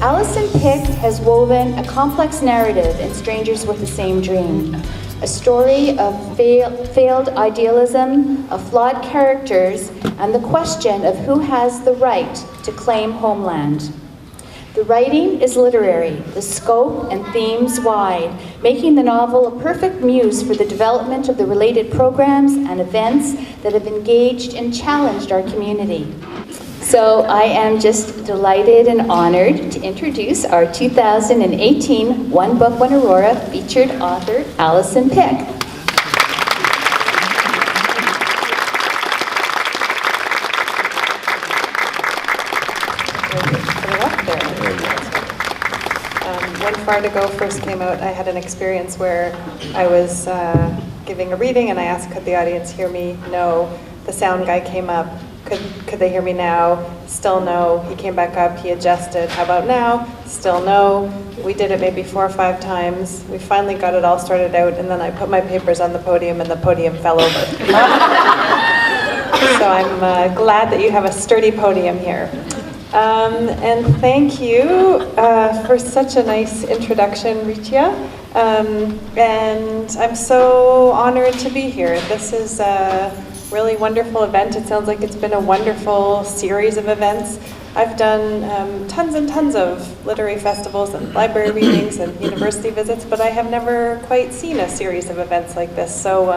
Alison Pick has woven a complex narrative in Strangers with the Same Dream, a story of failed idealism, of flawed characters, and the question of who has the right to claim homeland. The writing is literary, the scope and themes wide, making the novel a perfect muse for the development of the related programs and events that have engaged and challenged our community. So I am just delighted and honored to introduce our 2018 One Book, One Aurora featured author, Alison Pick. When Far to Go first came out, I had an experience where I was giving a reading and I asked, could the audience hear me? No. The sound guy came up. Could they hear me now? Still no. He came back up, he adjusted. How about now? Still no. We did it maybe 4 or 5 times. We finally got it all started out, and then I put my papers on the podium and the podium fell over. So I'm glad that you have a sturdy podium here. And thank you for such a nice introduction, Ritia. And I'm so honored to be here. This is a really wonderful event. It sounds like it's been a wonderful series of events. I've done tons and tons of literary festivals and library readings and university visits, but I have never quite seen a series of events like this. So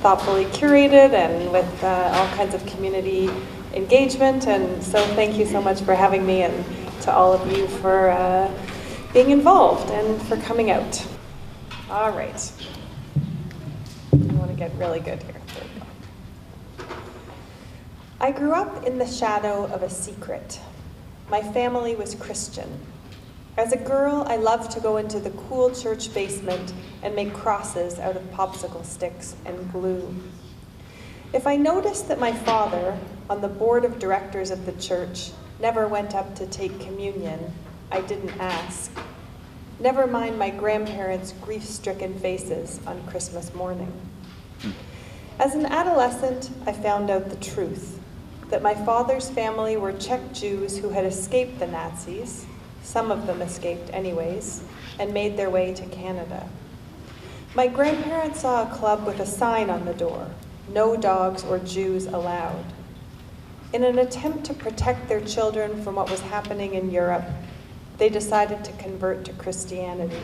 thoughtfully curated and with all kinds of community engagement, and so thank you so much for having me, and to all of you for being involved and for coming out. All right. I want to get really good here. There we go. I grew up in the shadow of a secret. My family was Christian. As a girl, I loved to go into the cool church basement and make crosses out of popsicle sticks and glue. If I noticed that my father, on the board of directors of the church, never went up to take communion, I didn't ask. Never mind my grandparents' grief-stricken faces on Christmas morning. As an adolescent, I found out the truth, that my father's family were Czech Jews who had escaped the Nazis, some of them escaped anyways, and made their way to Canada. My grandparents saw a club with a sign on the door, "No dogs or Jews allowed." In an attempt to protect their children from what was happening in Europe, they decided to convert to Christianity.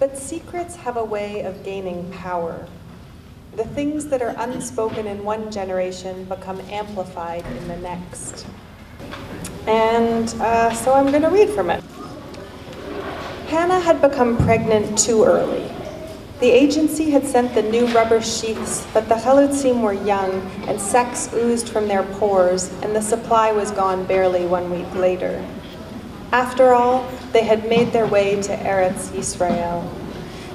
But secrets have a way of gaining power. The things that are unspoken in one generation become amplified in the next. And so I'm going to read from it. Hannah had become pregnant too early. The agency had sent the new rubber sheaths, but the chalutzim were young, and sex oozed from their pores, and the supply was gone barely 1 week later. After all, they had made their way to Eretz Yisrael.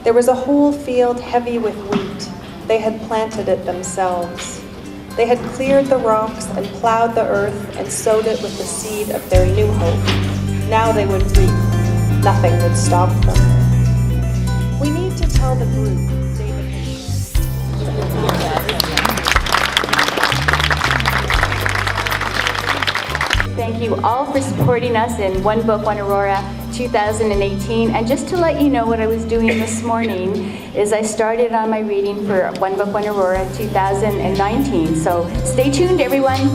There was a whole field heavy with wheat. They had planted it themselves. They had cleared the rocks and plowed the earth and sowed it with the seed of their new hope. Now they would reap. Nothing would stop them. We need to tell the group, David. Thank you all for supporting us in One Book, One Aurora 2018. And just to let you know what I was doing this morning is I started on my reading for One Book, One Aurora 2019. So stay tuned, everyone.